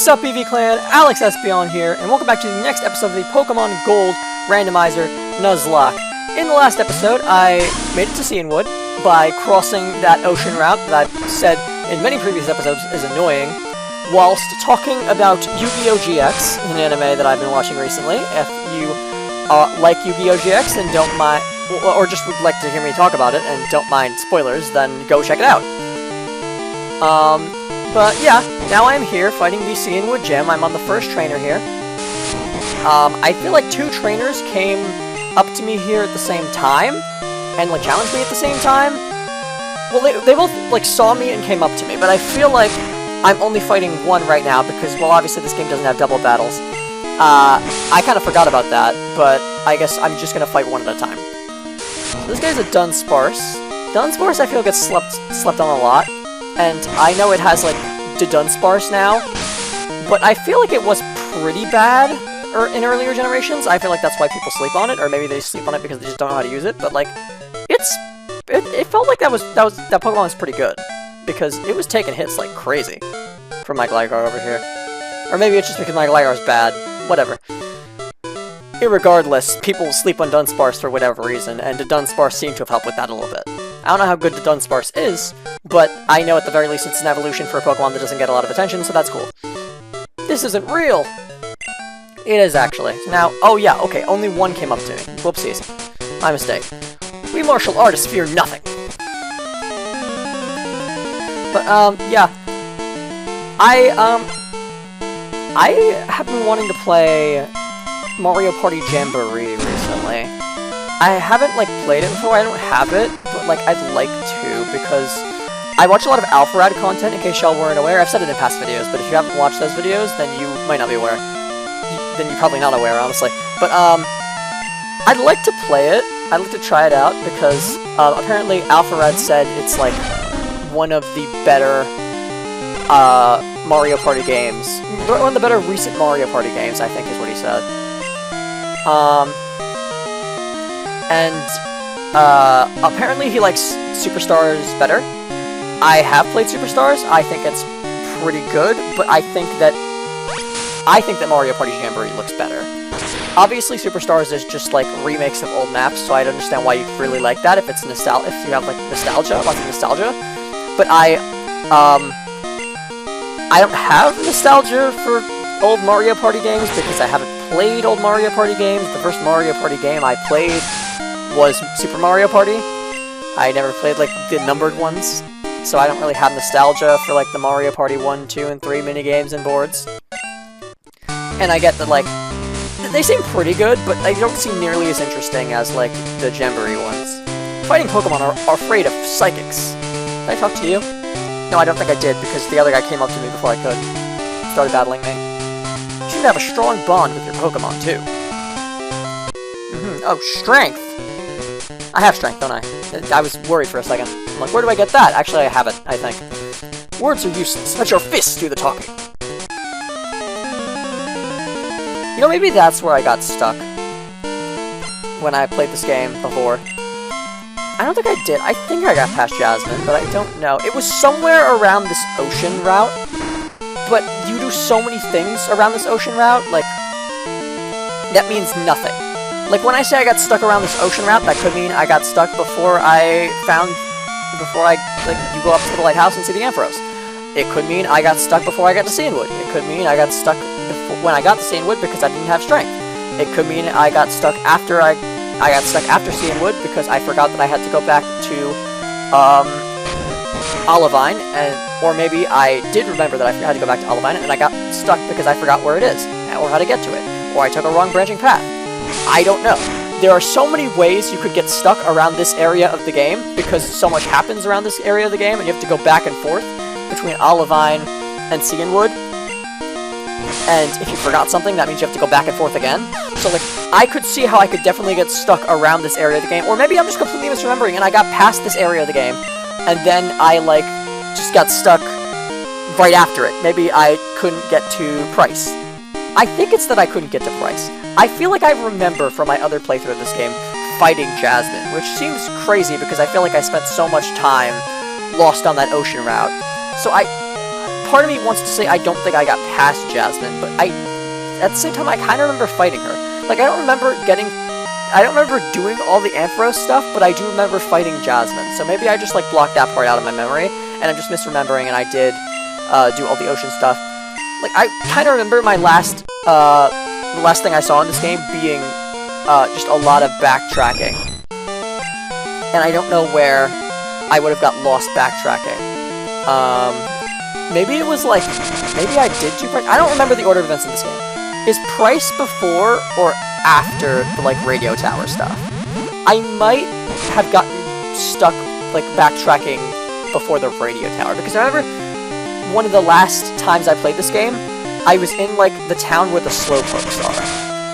What's up, EV Clan? Alex Espion here, and welcome back to the next episode of the Pokemon Gold Randomizer Nuzlocke. In the last episode, I made it to Cianwood by crossing that ocean route that I've said in many previous episodes is annoying, whilst talking about Yu-Gi-Oh! GX, an anime that I've been watching recently. If you like Yu-Gi-Oh! GX and don't mind, or just would like to hear me talk about it and don't mind spoilers, then go check it out. But yeah, now I'm here fighting the Cianwood Gym. I'm on the first trainer here. I feel like two trainers came up to me here at the same time, and like challenged me at the same time. Well, they both like saw me and came up to me, but I feel like I'm only fighting one right now because, well, obviously this game doesn't have double battles. I kind of forgot about that, but I guess I'm just gonna fight one at a time. So this guy's a Dunsparce. Dunsparce I feel gets slept on a lot. And I know it has, like, the Dunsparce now, but I feel like it was pretty bad in earlier generations. I feel like that's why people sleep on it, or maybe they sleep on it because they just don't know how to use it, but, like, it felt like that Pokemon was pretty good, because it was taking hits like crazy from my Gligar over here. Or maybe it's just because my Gligar's bad. Whatever. Irregardless, people sleep on Dunsparce for whatever reason, and the Dunsparce seemed to have helped with that a little bit. I don't know how good the Dunsparce is, but I know at the very least it's an evolution for a Pokemon that doesn't get a lot of attention, so that's cool. This isn't real! It is, actually. Now, oh yeah, okay, only one came up to me. Whoopsies. My mistake. We martial artists fear nothing! But, yeah. I have been wanting to play Mario Party Jamboree recently. I haven't, like, played it before, I don't have it, but, like, I'd like to, because I watch a lot of Alpharad content, in case y'all weren't aware. I've said it in past videos, but if you haven't watched those videos, then you might not be aware. Then you're probably not aware, honestly. But, I'd like to play it. I'd like to try it out, because, apparently Alpharad said it's, like, one of the better, Mario Party games. One of the better recent Mario Party games, I think is what he said. Apparently he likes Superstars better. I have played Superstars. I think it's pretty good, but I think that Mario Party Jamboree looks better. Obviously, Superstars is just like remakes of old maps, so I'd understand why you really like that if it's if you have like nostalgia, lots of nostalgia. But I don't have nostalgia for old Mario Party games because I haven't played old Mario Party games. The first Mario Party game I played was Super Mario Party. I never played, like, the numbered ones, so I don't really have nostalgia for, like, the Mario Party 1, 2, and 3 minigames and boards. And I get that, like, they seem pretty good, but they don't seem nearly as interesting as, like, the Jamboree ones. Fighting Pokemon are afraid of psychics. Did I talk to you? No, I don't think I did, because the other guy came up to me before I could. Started battling me. You seem to have a strong bond with your Pokemon, too. Oh, strength! I have strength, don't I? I was worried for a second. I'm like, where do I get that? Actually, I have it, I think. Words are useless. Let your fists do the talking. You know, maybe that's where I got stuck when I played this game before. I don't think I did. I think I got past Jasmine, but I don't know. It was somewhere around this ocean route, but you do so many things around this ocean route, like, that means nothing. Like, when I say I got stuck around this ocean route, that could mean I got stuck before you go up to the lighthouse and see the Ampharos. It could mean I got stuck before I got to Cianwood. It could mean I got stuck when I got to Cianwood because I didn't have strength. It could mean I got stuck after after Cianwood because I forgot that I had to go back to, Olivine, or maybe I did remember that I had to go back to Olivine, and I got stuck because I forgot where it is, or how to get to it, or I took a wrong branching path. I don't know. There are so many ways you could get stuck around this area of the game, because so much happens around this area of the game, and you have to go back and forth between Olivine and Cianwood. And if you forgot something, that means you have to go back and forth again. So, like, I could see how I could definitely get stuck around this area of the game, or maybe I'm just completely misremembering, and I got past this area of the game, and then I, like, just got stuck right after it. Maybe I couldn't get to Price. I think it's that I couldn't get to Price. I feel like I remember from my other playthrough of this game fighting Jasmine, which seems crazy because I feel like I spent so much time lost on that ocean route. So part of me wants to say I don't think I got past Jasmine, but at the same time, I kind of remember fighting her. Like, I don't remember doing all the Ampharos stuff, but I do remember fighting Jasmine. So maybe I just, like, blocked that part out of my memory, and I'm just misremembering, and I did do all the ocean stuff. Like, I kind of remember my last thing I saw in this game being just a lot of backtracking. And I don't know where I would have got lost backtracking. Maybe it was like, maybe I did do Price. I don't remember the order of events in this game. Is Price before or after the, like, radio tower stuff? I might have gotten stuck, like, backtracking before the radio tower, because I remember one of the last times I played this game, I was in, like, the town where the slowpokes are.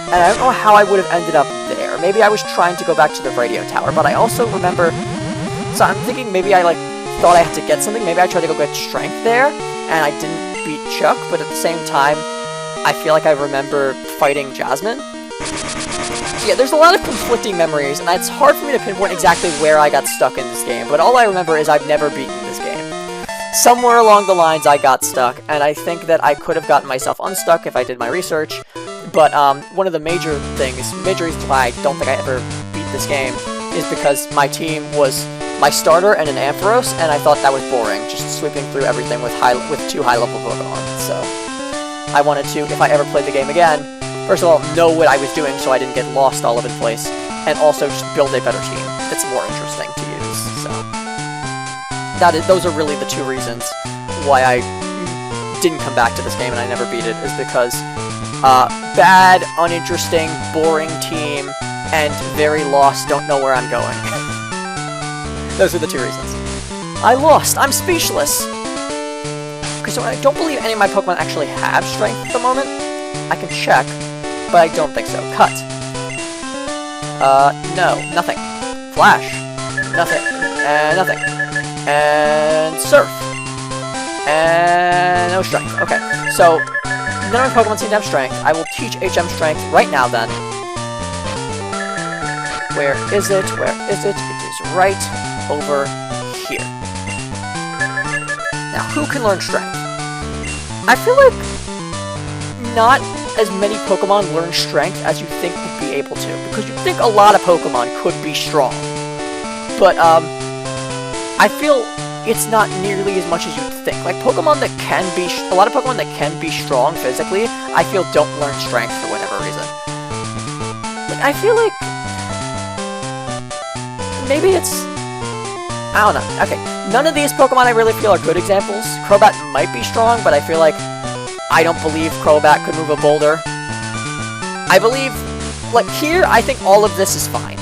And I don't know how I would have ended up there. Maybe I was trying to go back to the radio tower, but I also remember... So I'm thinking maybe I, like, thought I had to get something. Maybe I tried to go get strength there, and I didn't beat Chuck, but at the same time, I feel like I remember fighting Jasmine. So yeah, there's a lot of conflicting memories, and it's hard for me to pinpoint exactly where I got stuck in this game, but all I remember is I've never beaten this game. Somewhere along the lines I got stuck, and I think that I could have gotten myself unstuck if I did my research, but one of the major reasons why I don't think I ever beat this game is because my team was my starter and an Ampharos, and I thought that was boring, just sweeping through everything with two high-level Pokemon, so I wanted to, if I ever played the game again, first of all, know what I was doing so I didn't get lost all over the place, and also just build a better team that's more interesting to use, so... Those are really the two reasons why I didn't come back to this game and I never beat it, is because bad, uninteresting, boring team, and very lost, don't know where I'm going. Those are the two reasons. I lost! I'm speechless! Okay, so I don't believe any of my Pokemon actually have strength at the moment. I can check, but I don't think so. Cut. No, nothing. Flash. Nothing. And nothing. And Surf. And no strength. Okay, so none of my Pokemon seem to have strength. I will teach HM strength right now then. Where is it? Where is it? It is right over here. Now, who can learn strength? I feel like not as many Pokemon learn strength as you think would be able to, because you think a lot of Pokemon could be strong. But, I feel it's not nearly as much as you'd think. Like, Pokemon that can be... a lot of Pokemon that can be strong physically, I feel don't learn strength for whatever reason. Like, I feel like... maybe it's... I don't know. Okay, none of these Pokemon I really feel are good examples. Crobat might be strong, but I feel like I don't believe Crobat could move a boulder. I believe... like, here, I think all of this is fine.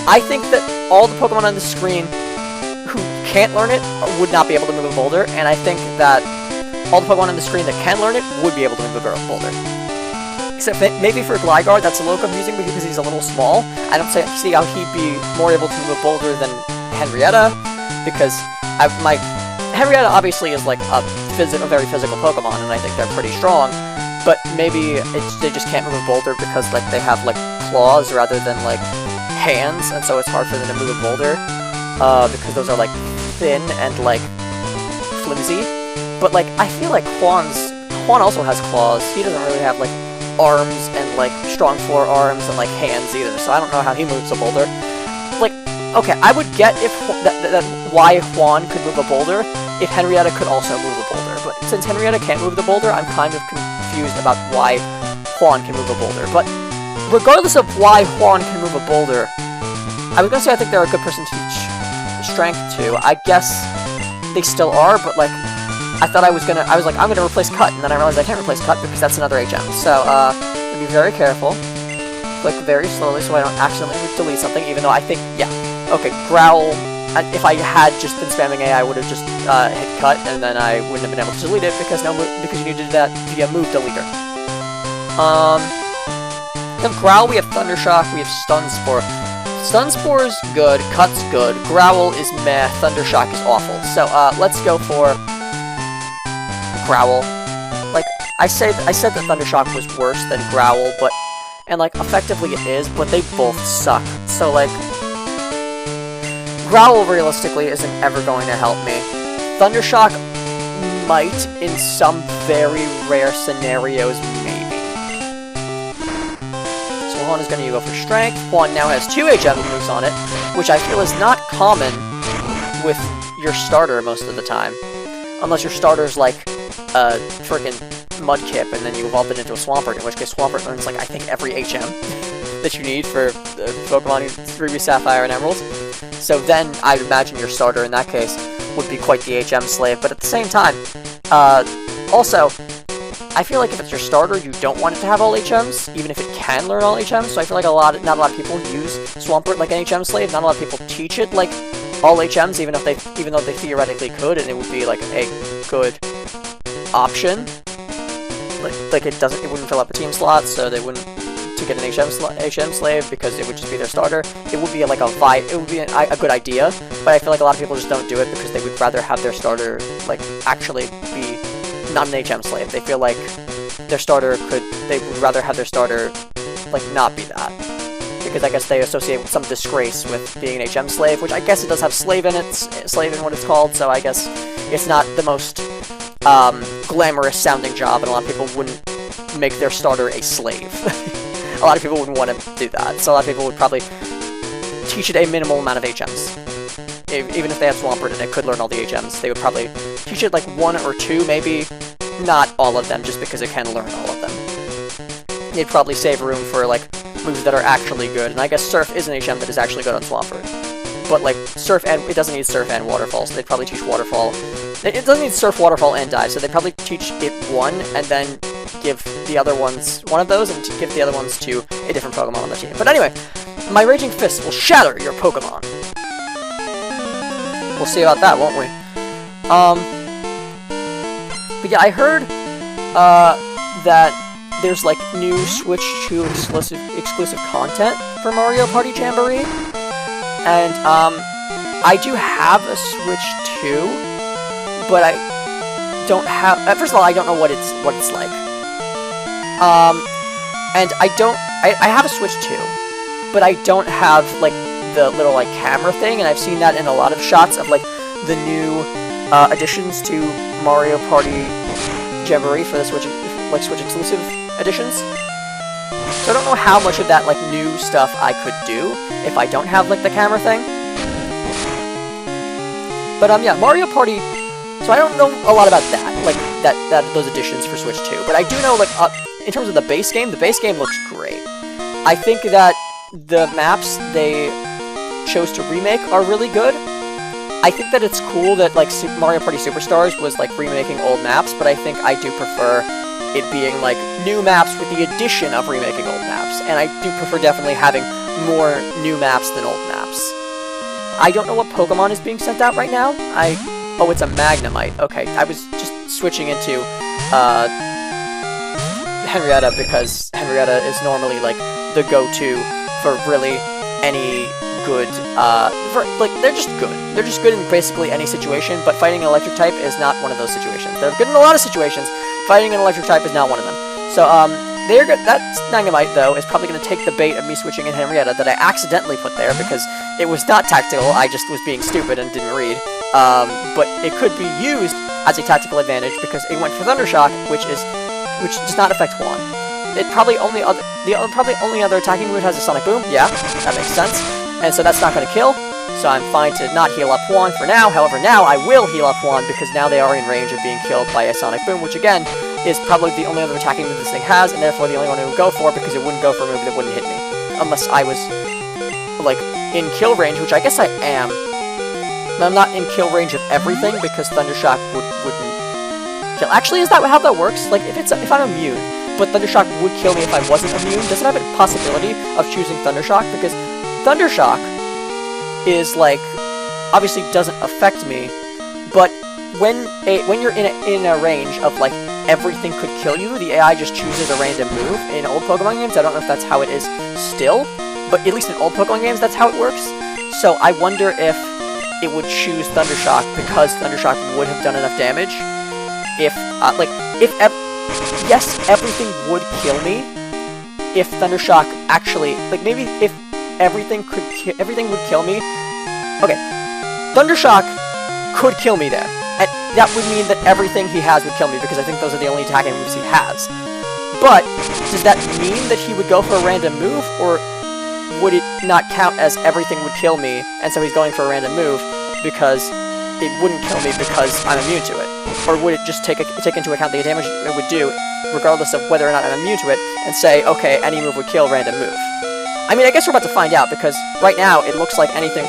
I think that all the Pokemon on the screen who can't learn it would not be able to move a boulder, and I think that all the Pokemon on the screen that can learn it would be able to move a boulder. Except maybe for Gligar, that's a little confusing because he's a little small. I don't see how he'd be more able to move a boulder than Henrietta, because Henrietta obviously is like a very physical Pokemon, and I think they're pretty strong, but maybe they just can't move a boulder because like they have like claws rather than like hands, and so it's hard for them to move a boulder, because those are like thin and like flimsy. But like I feel like Juan also has claws. He doesn't really have like arms and like strong forearms and like hands either, so I don't know how he moves a boulder. Like, okay, I would get if why Juan could move a boulder if Henrietta could also move a boulder, but since Henrietta can't move the boulder, I'm kind of confused about why Juan can move a boulder. But regardless of why Juan can move a boulder, I was gonna say I think they're a good person to teach strength to. I guess they still are, but like I thought I was like, I'm gonna replace Cut, and then I realized I can't replace Cut because that's another HM. So, gonna be very careful. Click very slowly so I don't accidentally delete something, even though I think, yeah. Okay, Growl, if I had just been spamming A, I would have just hit Cut, and then I wouldn't have been able to delete it because you need to do that via move deleter. We have Growl, we have Thundershock, we have Stun Spore. Stun Spore is good, Cut's good, Growl is meh, Thundershock is awful. So, let's go for Growl. Like, I said that Thundershock was worse than Growl, and like, effectively it is, but they both suck. So like, Growl realistically isn't ever going to help me. Thundershock might, in some very rare scenarios, maybe. So Juan is going to go for strength. Juan now has 2 HM moves on it, which I feel is not common with your starter most of the time. Unless your starter's like a frickin' Mudkip, and then you evolve it into a Swampert, in which case Swampert earns, like, I think every HM that you need for Pokemon 3V Sapphire and Emerald. So then, I'd imagine your starter, in that case, would be quite the HM slave. But at the same time, also, I feel like if it's your starter, you don't want it to have all HMs, even if it can learn all HMs. So I feel like not a lot of people use Swampert like an HM slave. Not a lot of people teach it like all HMs, even though they theoretically could, and it would be like a good option. Like it wouldn't fill up a team slot, so they wouldn't to get an HM slave because it would just be their starter. It would be a good idea, but I feel like a lot of people just don't do it because they would rather have their starter like actually be not an HM slave. They feel like they would rather have their starter like not be that, because I guess they associate some disgrace with being an HM slave, which I guess it does have slave in what it's called, so I guess it's not the most glamorous sounding job, and a lot of people wouldn't make their starter a slave. A lot of people wouldn't want to do that, so a lot of people would probably teach it a minimal amount of HMs. Even if they had Swampert and it could learn all the HMs, they would probably teach it like 1 or 2, maybe not all of them, just because it can learn all of them. They'd probably save room for like moves that are actually good, and I guess Surf is an HM that is actually good on Swampert. But like it doesn't need Surf and Waterfall, so they'd probably teach Waterfall. It doesn't need Surf, Waterfall, and Dive, so they'd probably teach it 1, and then give the other ones one of those, and give the other ones to a different Pokemon on the team. But anyway, my Raging Fist will shatter your Pokemon. We'll see about that, won't we? But yeah, I heard that there's like new Switch 2 exclusive content for Mario Party Jamboree, and I do have a Switch 2, but I don't have. First of all, I don't know what it's like. And I have a Switch 2, but I don't have like the little like camera thing, and I've seen that in a lot of shots of like the new additions to Mario Party Jamboree for the Switch exclusive editions. So I don't know how much of that like new stuff I could do if I don't have like the camera thing. But yeah, Mario Party. So I don't know a lot about that, like those additions for Switch 2. But I do know like in terms of the base game looks great. I think that the maps they chose to remake are really good. I think that it's cool that like Mario Party Superstars was like remaking old maps, but I think I do prefer it being like new maps with the addition of remaking old maps, and I do prefer definitely having more new maps than old maps. I don't know what Pokemon is being sent out right now. Oh, it's a Magnemite. Okay, I was just switching into Henrietta because Henrietta is normally like the go-to for really any good, they're just good. They're just good in basically any situation, but fighting an electric type is not one of those situations. They're good in a lot of situations. Fighting an electric type is not one of them. So, they're good. That Magnemite, though, is probably going to take the bait of me switching in Henrietta that I accidentally put there because it was not tactical. I just was being stupid and didn't read. But it could be used as a tactical advantage because it went for Thundershock, which does not affect Juan. The probably only other attacking move has a Sonic Boom. Yeah, that makes sense. And so that's not going to kill. So I'm fine to not heal up Juan for now. However, now I will heal up Juan because now they are in range of being killed by a Sonic Boom, which again is probably the only other attacking move this thing has, and therefore the only one it would go for because it wouldn't go for a move that wouldn't hit me. Unless I was, like, in kill range, which I guess I am. But I'm not in kill range of everything because Thundershock wouldn't kill. Actually, is that how that works? Like, if I'm immune, but Thundershock would kill me if I wasn't immune, does it have a possibility of choosing Thundershock? Because Thundershock is like obviously doesn't affect me, but when you're in a range of like everything could kill you, the AI just chooses a random move. In old Pokemon games, I don't know if that's how it is still, but at least in old Pokemon games, that's how it works. So I wonder if it would choose Thundershock because Thundershock would have done enough damage. Yes, everything would kill me if Thundershock actually, like maybe if everything would kill me. Okay, Thundershock could kill me there. And that would mean that everything he has would kill me, because I think those are the only attacking moves he has. But, does that mean that he would go for a random move, or would it not count as everything would kill me, and so he's going for a random move, because it wouldn't kill me because I'm immune to it? Or would it just take into account the damage it would do, regardless of whether or not I'm immune to it, and say, okay, any move would kill, random move? I mean, I guess we're about to find out, because right now it looks like anything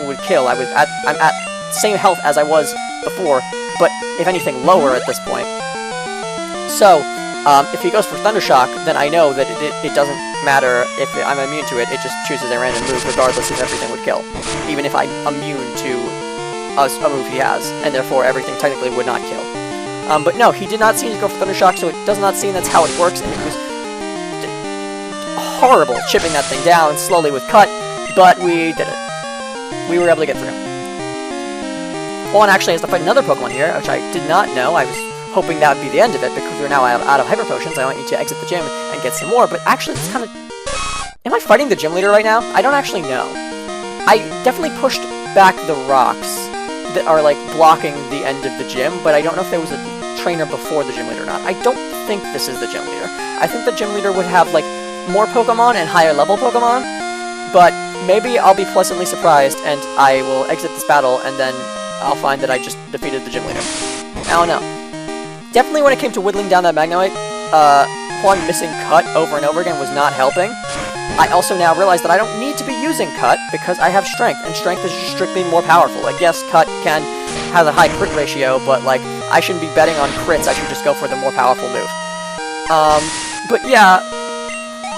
would kill. I'm at the same health as I was before, but if anything lower at this point. So, if he goes for Thundershock, then I know that it doesn't matter if I'm immune to it, it just chooses a random move regardless if everything would kill. Even if I'm immune to a move he has, and therefore everything technically would not kill. But no, he did not seem to go for Thundershock, so it does not seem that's how it works, and it was horrible chipping that thing down slowly with Cut, but we did it. We were able to get through. Juan actually has to fight another Pokemon here, which I did not know. I was hoping that would be the end of it, because we're now out of Hyper Potions. I want you to exit the gym and get some more, but actually it's kind of... Am I fighting the gym leader right now? I don't actually know. I definitely pushed back the rocks that are, like, blocking the end of the gym, but I don't know if there was a trainer before the gym leader or not. I don't think this is the gym leader. I think the gym leader would have, like, more Pokemon and higher level Pokemon, but maybe I'll be pleasantly surprised and I will exit this battle and then I'll find that I just defeated the gym leader. I don't know. Definitely when it came to whittling down that Magnemite, Juan missing Cut over and over again was not helping. I also now realize that I don't need to be using Cut because I have Strength, and Strength is just strictly more powerful. Like, yes, Cut can have a high crit ratio, but, like, I shouldn't be betting on crits, I should just go for the more powerful move. But yeah,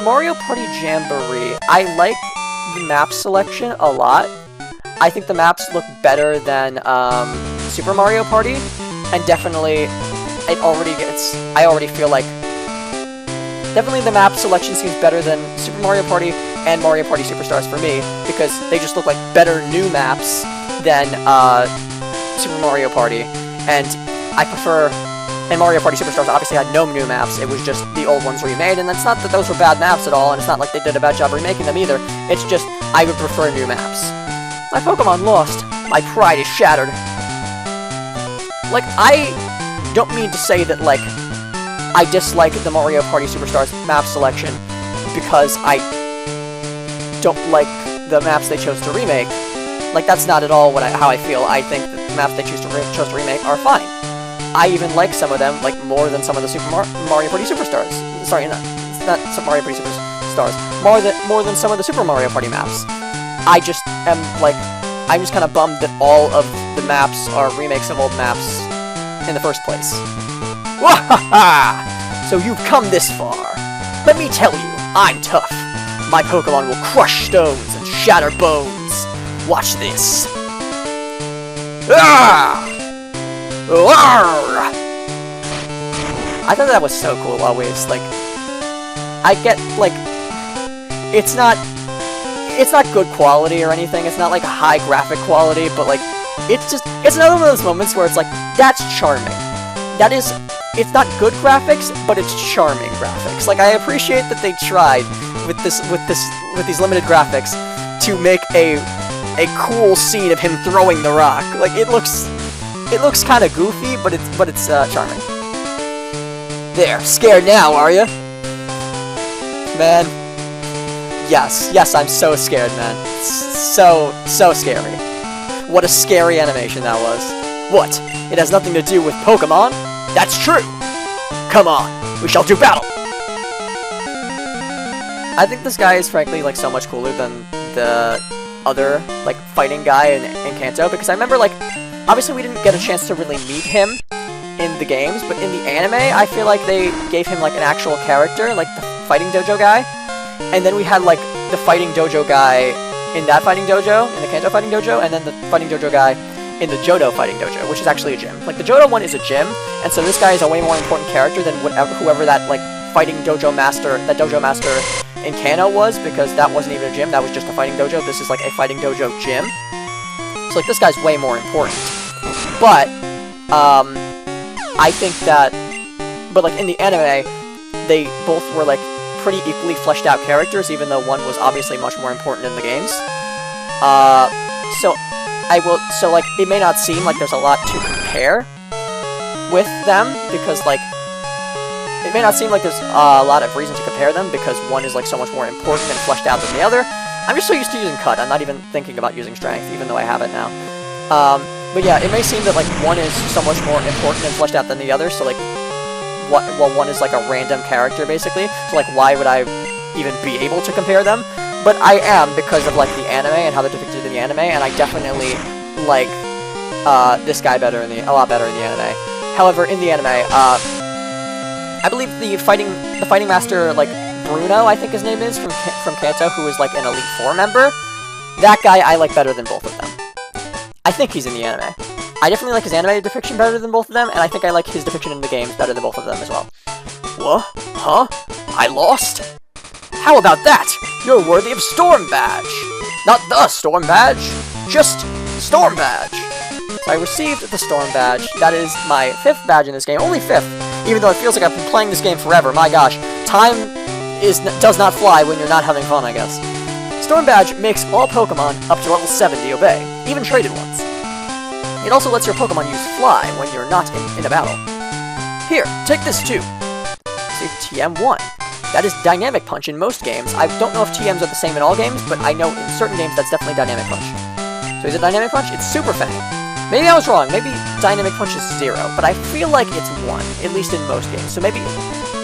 Mario Party Jamboree, I like the map selection a lot. I think the maps look better than, Super Mario Party, and definitely, I already feel like definitely the map selection seems better than Super Mario Party and Mario Party Superstars for me, because they just look like better new maps than Super Mario Party, and I prefer... And Mario Party Superstars obviously had no new maps, it was just the old ones remade, and it's not that those were bad maps at all, and it's not like they did a bad job remaking them either, it's just, I would prefer new maps. My Pokemon lost. My pride is shattered. Like, I don't mean to say that, like, I dislike the Mario Party Superstars map selection because I don't like the maps they chose to remake. Like, that's not at all how I feel. I think that the maps they chose to remake are fine. I even like some of them, like, more than some of the Mario Party Superstars. Sorry, it's not Super Mario Party Superstars. More than some of the Super Mario Party maps. I just am, like, I'm just kind of bummed that all of the maps are remakes of old maps in the first place. Wahaha! So you've come this far. Let me tell you, I'm tough. My Pokemon will crush stones and shatter bones. Watch this. Ah! I thought that was so cool always, like, I get, like, it's not good quality or anything, it's not, like, a high graphic quality, but, like, it's another one of those moments where it's like, that's charming. That is, it's not good graphics, but it's charming graphics. Like, I appreciate that they tried with these limited graphics to make a cool scene of him throwing the rock. Like, it looks kind of goofy, but it's charming. There, scared now, are you? Man. Yes, I'm so scared, man. So scary. What a scary animation that was. What? It has nothing to do with Pokemon? That's true! Come on, we shall do battle! I think this guy is frankly, like, so much cooler than the other, like, fighting guy in Kanto, because I remember, like, obviously we didn't get a chance to really meet him in the games, but in the anime, I feel like they gave him, like, an actual character, like the fighting dojo guy, and then we had, like, the fighting dojo guy in that fighting dojo, in the Kanto fighting dojo, and then the fighting dojo guy in the Johto fighting dojo, which is actually a gym. Like, the Johto one is a gym, and so this guy is a way more important character than whoever that, like, fighting dojo master in Kanto was, because that wasn't even a gym, that was just a fighting dojo. This is, like, a fighting dojo gym. So, like, this guy's way more important. But, I think that, but, like, in the anime, they both were, like, pretty equally fleshed out characters, even though one was obviously much more important in the games. So, like, it may not seem like there's a lot to compare compare with them, because, like, it may not seem like there's a lot of reason to compare them, because one is, like, so much more important and fleshed out than the other. I'm just so used to using cut, I'm not even thinking about using strength, even though I have it now. But yeah, it may seem that, like, one is so much more important and fleshed out than the other, so, like, well, one is, like, a random character, basically, so, like, why would I even be able to compare them? But I am, because of, like, the anime and how they're depicted in the anime, and I definitely like this guy a lot better in the anime. However, in the anime, I believe the fighting master, like, Bruno, I think his name is, from Kanto, who is, like, an Elite Four member, that guy I like better than both of them. I think he's in the anime. I definitely like his anime depiction better than both of them, and I think I like his depiction in the games better than both of them as well. What? Huh? I lost? How about that? You're worthy of Storm Badge! Not the Storm Badge, just Storm Badge! So I received the Storm Badge. That is my 5th badge in this game. Only 5th, even though it feels like I've been playing this game forever. My gosh, time does not fly when you're not having fun, I guess. Storm Badge makes all Pokemon up to level 70 obey, even traded ones. It also lets your Pokemon use Fly when you're not in a battle. Here, take this too. See, TM1. That is Dynamic Punch in most games. I don't know if TMs are the same in all games, but I know in certain games that's definitely Dynamic Punch. So is it Dynamic Punch? It's Super Fang. Maybe I was wrong. Maybe Dynamic Punch is 0, but I feel like it's 1, at least in most games. So maybe,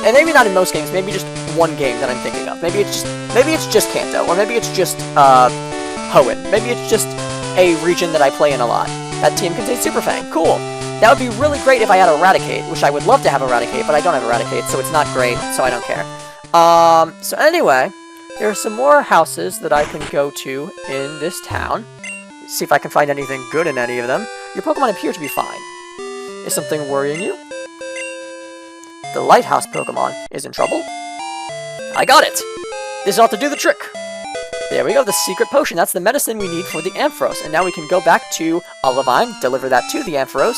and maybe not in most games, maybe just one game that I'm thinking of. Maybe it's just Kanto, or maybe it's just Hoenn. Maybe it's just a region that I play in a lot. That team contains Super Fang. Cool. That would be really great if I had Eradicate, which I would love to have Eradicate, but I don't have Eradicate, so it's not great, so I don't care. So anyway, there are some more houses that I can go to in this town. See if I can find anything good in any of them. Your Pokemon appear to be fine. Is something worrying you? The Lighthouse Pokemon is in trouble? I got it! This ought to do the trick! There we go, the secret potion. That's the medicine we need for the Ampharos. And now we can go back to Olivine, deliver that to the Ampharos.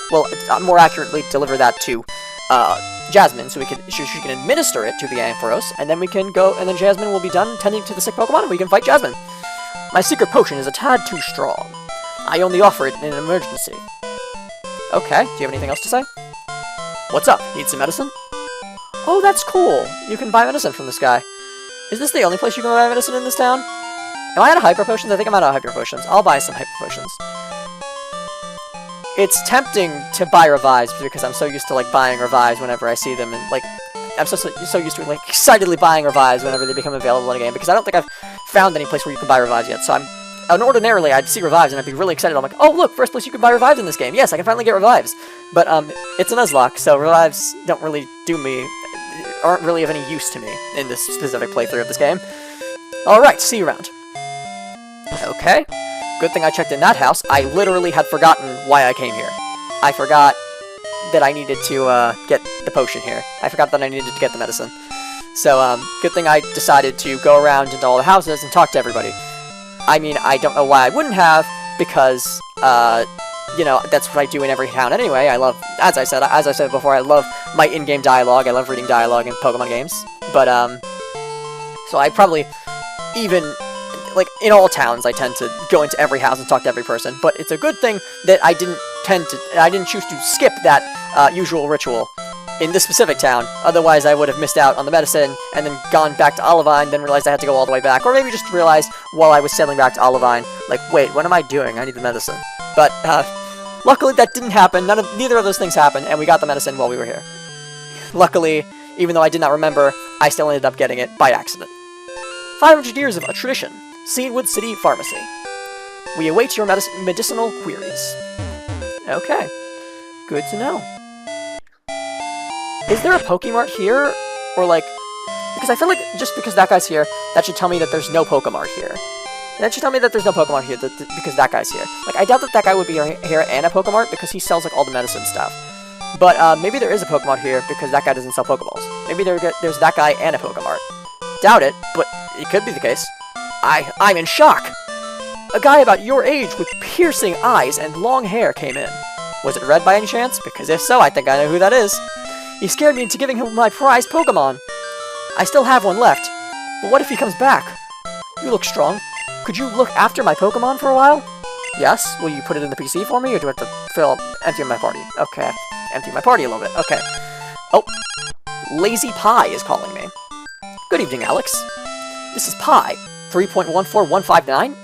Well, more accurately, deliver that to Jasmine, so she can administer it to the Ampharos, and then we can go, and then Jasmine will be done tending to the sick Pokemon, and we can fight Jasmine. My secret potion is a tad too strong. I only offer it in an emergency. Okay, do you have anything else to say? What's up? Need some medicine? Oh, that's cool. You can buy medicine from this guy. Is this the only place you can buy medicine in this town? Am I out of Hyper Potions? I think I'm out of Hyper Potions. I'll buy some Hyper Potions. It's tempting to buy Revives, because I'm so used to, like, buying Revives whenever I see them, and, like, I'm so used to, like, excitedly buying Revives whenever they become available in a game, because I don't think I've found any place where you can buy Revives yet, so and ordinarily, I'd see Revives, and I'd be really excited. I'm like, oh, look, first place you can buy Revives in this game. Yes, I can finally get Revives. But, it's a Nuzlocke, so Revives don't really aren't really of any use to me in this specific playthrough of this game. Alright, see you around. Okay. Good thing I checked in that house. I literally had forgotten why I came here. I forgot that I needed to, get the potion here. I forgot that I needed to get the medicine. So, good thing I decided to go around into all the houses and talk to everybody. I mean, I don't know why I wouldn't have, because, you know, that's what I do in every town anyway. I love, as I said before, I love my in-game dialogue. I love reading dialogue in Pokemon games. But, so I probably even, like, in all towns, I tend to go into every house and talk to every person. But it's a good thing that I didn't choose to skip that, usual ritual in this specific town. Otherwise, I would have missed out on the medicine, and then gone back to Olivine, then realized I had to go all the way back. Or maybe just realized, while I was sailing back to Olivine, like, wait, what am I doing? I need the medicine. But, luckily that didn't happen. Neither of those things happened, and we got the medicine while we were here. Luckily, even though I did not remember, I still ended up getting it by accident. 500 years of a tradition. Seedwood City Pharmacy. We await your medicinal queries. Okay. Good to know. Is there a Pokemart here? Or, like... Because I feel like just because that guy's here, that should tell me that there's no Pokemart here. And that should tell me that there's no Pokemart here because that guy's here. Like, I doubt that that guy would be here and a Pokemart because he sells, like, all the medicine stuff. But, maybe there is a Pokemart here because that guy doesn't sell Pokeballs. Maybe there's that guy and a Pokemart. Doubt it, but it could be the case. I'm in shock! A guy about your age with piercing eyes and long hair came in. Was it Red by any chance? Because if so, I think I know who that is. He scared me into giving him my prized Pokemon. I still have one left, but what if he comes back? You look strong. Could you look after my Pokemon for a while? Yes? Will you put it in the PC for me, or do I have to empty my party? Okay, I have to empty my party a little bit. Okay. Oh, Lazy Pie is calling me. Good evening, Alex. This is Pie, 3.14159.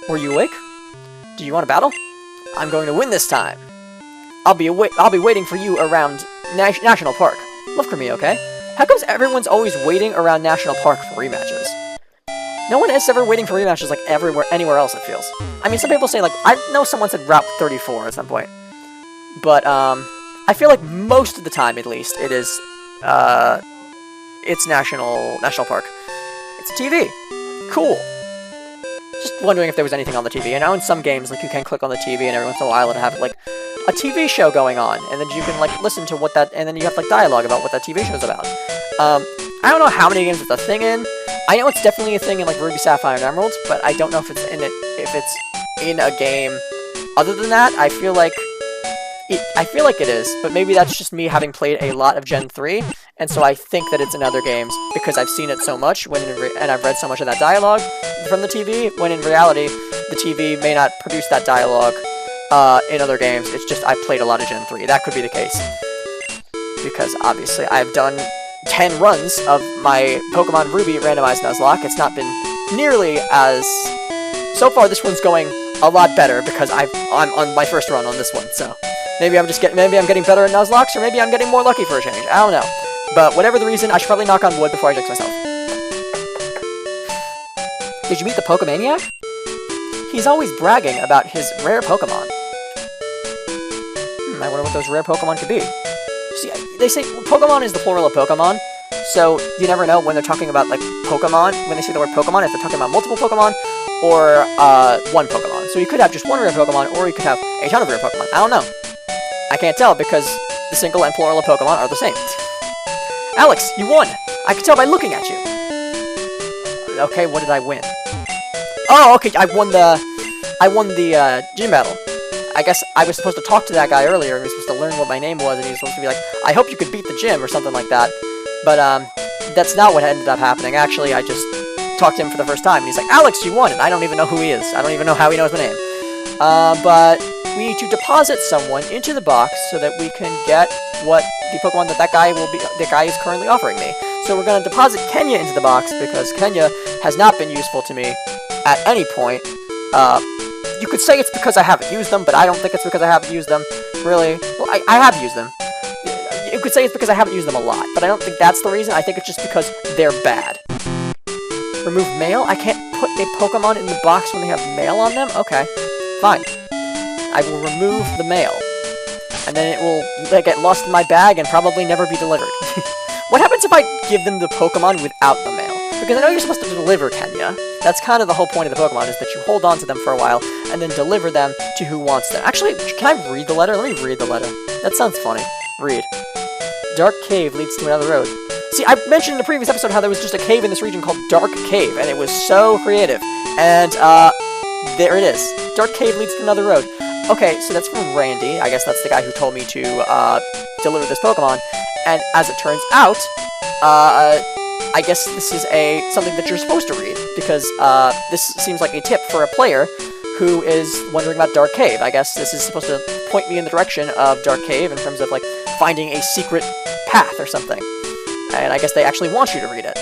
Were you awake? Do you want to battle? I'm going to win this time. I'll be waiting for you around National Park. Look for me, okay? How comes everyone's always waiting around National Park for rematches? No one is ever waiting for rematches like anywhere else, it feels. I mean, some people say, like, I know someone said Route 34 at some point. But, I feel like most of the time, at least, it is, it's National Park. It's a TV. Cool. Just wondering if there was anything on the TV. I know in some games, like, you can click on the TV and every once in a while it'll have, like, a TV show going on, and then you can, like, listen to what that, and then you have, like, dialogue about what that TV show's about. I don't know how many games it's a thing in. I know it's definitely a thing in, like, Ruby, Sapphire, and Emerald, but I don't know if it's in a game other than that. I feel like it is, but maybe that's just me having played a lot of Gen 3, and so I think that it's in other games, because I've seen it so much, and I've read so much of that dialogue from the TV, when in reality, the TV may not produce that dialogue in other games. It's just I've played a lot of Gen 3. That could be the case. Because, obviously, I've done 10 runs of my Pokemon Ruby Randomized Nuzlocke. It's not been nearly as... So far, this one's going a lot better, because I'm on my first run on this one, so... Maybe I'm getting better at Nuzlocks, or maybe I'm getting more lucky for a change. I don't know. But whatever the reason, I should probably knock on wood before I jinx myself. Did you meet the Pokemaniac? He's always bragging about his rare Pokemon. I wonder what those rare Pokemon could be. See, they say Pokemon is the plural of Pokemon, so you never know when they're talking about, like, Pokemon, when they say the word Pokemon, if they're talking about multiple Pokemon, or, one Pokemon. So you could have just one rare Pokemon, or you could have a ton of rare Pokemon. I don't know. I can't tell, because the single and plural of Pokemon are the same. Alex, you won! I can tell by looking at you. Okay, what did I win? Oh, okay, I won the gym battle. I guess I was supposed to talk to that guy earlier, and he was supposed to learn what my name was, and he was supposed to be like, I hope you could beat the gym, or something like that. But, that's not what ended up happening. Actually, I just talked to him for the first time, and he's like, Alex, you won, and I don't even know who he is. I don't even know how he knows my name. But we need to deposit someone into the box so that we can get what the Pokemon that the guy is currently offering me. So we're going to deposit Kenya into the box, because Kenya has not been useful to me at any point. You could say it's because I haven't used them, but I don't think it's because I haven't used them, really. Well, I have used them. You could say it's because I haven't used them a lot, but I don't think that's the reason. I think it's just because they're bad. Remove mail? I can't put a Pokemon in the box when they have mail on them? Okay, fine. I will remove the mail. And then it will get lost in my bag and probably never be delivered. What happens if I give them the Pokemon without the mail? Because I know you're supposed to deliver Kenya. That's kind of the whole point of the Pokemon, is that you hold on to them for a while, and then deliver them to who wants them. Actually, can I read the letter? Let me read the letter. That sounds funny. Read. Dark Cave leads to another road. See, I mentioned in the previous episode how there was just a cave in this region called Dark Cave, and it was so creative. And, there it is. Dark Cave leads to another road. Okay, so that's from Randy. I guess that's the guy who told me to, deliver this Pokemon. And as it turns out, I guess this is something that you're supposed to read, because, this seems like a tip for a player who is wondering about Dark Cave. I guess this is supposed to point me in the direction of Dark Cave in terms of, like, finding a secret path or something. And I guess they actually want you to read it.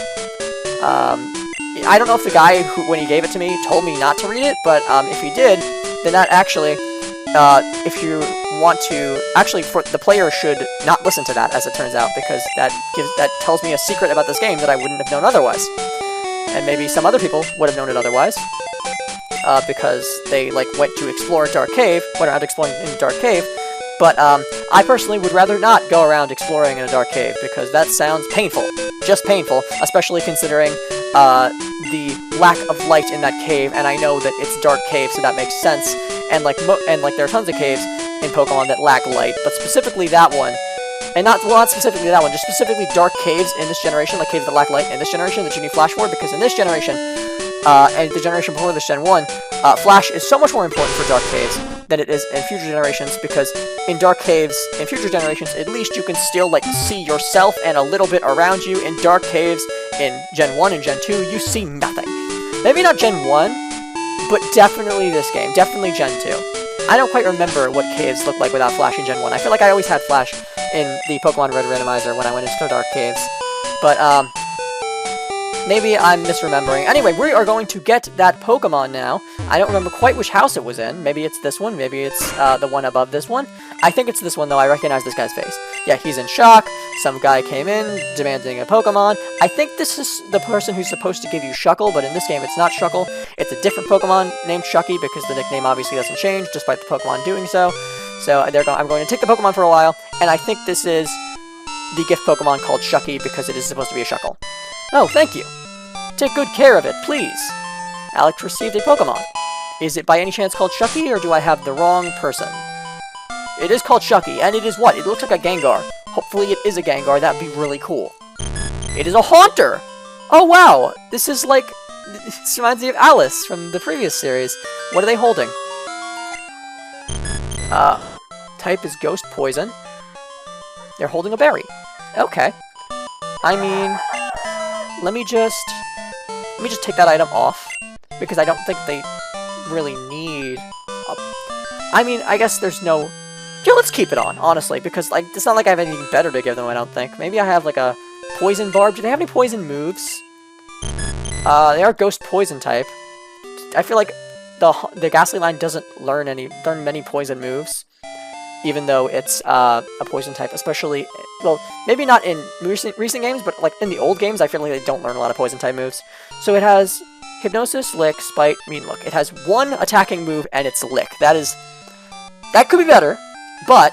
I don't know if the guy who, when he gave it to me, told me not to read it, but, if he did, then that actually, if you want to, actually, the player should not listen to that, as it turns out, because that tells me a secret about this game that I wouldn't have known otherwise. And maybe some other people would have known it otherwise, because they, like, went to explore Dark Cave, went around exploring in Dark Cave, but, I personally would rather not go around exploring in a dark cave, because that sounds painful. Just painful, especially considering, the lack of light in that cave, and I know that it's Dark Cave, so that makes sense. And like there are tons of caves in Pokemon that lack light, but specifically that one, and not specifically that one, just specifically dark caves in this generation, like caves that lack light in this generation that you need Flash for, because in this generation, and the generation before this Gen 1, Flash is so much more important for dark caves than it is in future generations, because in dark caves, in future generations, at least you can still, like, see yourself and a little bit around you. In dark caves, in Gen 1 and Gen 2, you see nothing. Maybe not Gen 1, but definitely this game. Definitely Gen 2. I don't quite remember what caves look like without Flash in Gen 1. I feel like I always had Flash in the Pokemon Red Randomizer when I went into Dark Caves. But, maybe I'm misremembering. Anyway, we are going to get that Pokemon now. I don't remember quite which house it was in. Maybe it's this one. Maybe it's the one above this one. I think it's this one, though. I recognize this guy's face. Yeah, he's in shock. Some guy came in demanding a Pokemon. I think this is the person who's supposed to give you Shuckle, but in this game it's not Shuckle. It's a different Pokemon named Shucky because the nickname obviously doesn't change, despite the Pokemon doing so. So I'm going to take the Pokemon for a while, and I think this is the gift Pokemon called Shucky because it is supposed to be a Shuckle. Oh, thank you. Take good care of it, please. Alex received a Pokemon. Is it by any chance called Shucky, or do I have the wrong person? It is called Shucky, and it is what? It looks like a Gengar. Hopefully it is a Gengar, that'd be really cool. It is a Haunter! Oh wow! This is like... This reminds me of Alice from the previous series. What are they holding? Type is Ghost Poison. They're holding a berry. Okay. I mean... Let me just take that item off, because I don't think they really need I mean, I guess there's no... Yeah, let's keep it on, honestly, because, like, it's not like I have anything better to give them, I don't think. Maybe I have, like, a Poison Barb. Do they have any poison moves? They are Ghost Poison type. I feel like the Ghastly line doesn't learn many poison moves, even though it's a poison type, especially... Well, maybe not in recent games, but, like, in the old games, I feel like they don't learn a lot of poison type moves. So it has Hypnosis, Lick, Spite, Mean Look. It has one attacking move, and it's Lick. That could be better, but,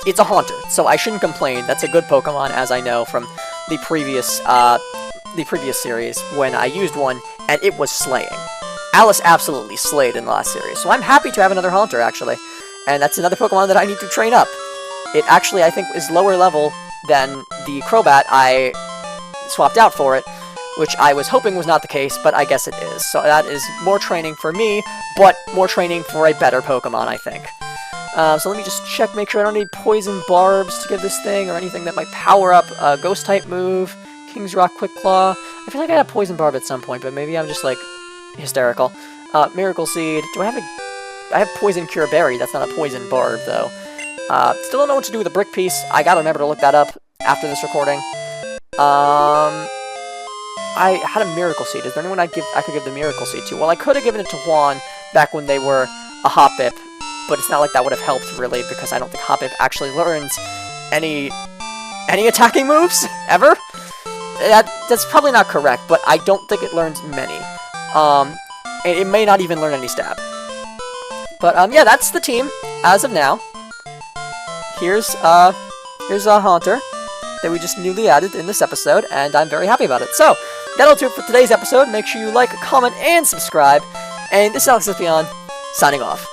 it's a Haunter, so I shouldn't complain. That's a good Pokemon, as I know from the previous series, when I used one, and it was slaying. Alice absolutely slayed in the last series, so I'm happy to have another Haunter, actually. And that's another Pokemon that I need to train up. It actually, I think, is lower level than the Crobat I swapped out for it, which I was hoping was not the case, but I guess it is. So that is more training for me, but more training for a better Pokemon, I think. So let me just check, make sure I don't need Poison Barbs to give this thing, or anything that might power up a Ghost-type move. King's Rock, Quick Claw. I feel like I had a Poison Barb at some point, but maybe I'm just, like, hysterical. Miracle Seed. Do I have I have Poison Cure Berry. That's not a Poison Barb, though. Still don't know what to do with a Brick Piece. I gotta remember to look that up after this recording. I had a Miracle Seed. Is there anyone I could give the Miracle Seed to? Well, I could have given it to Juan back when they were a Hoppip, but it's not like that would have helped, really, because I don't think Hoppip actually learns any attacking moves, ever? That's probably not correct, but I don't think it learns many. It may not even learn any stab. But, yeah, that's the team, as of now. Here's a Haunter that we just newly added in this episode, and I'm very happy about it. So, that'll do it for today's episode. Make sure you like, comment, and subscribe. And this is Alex signing off.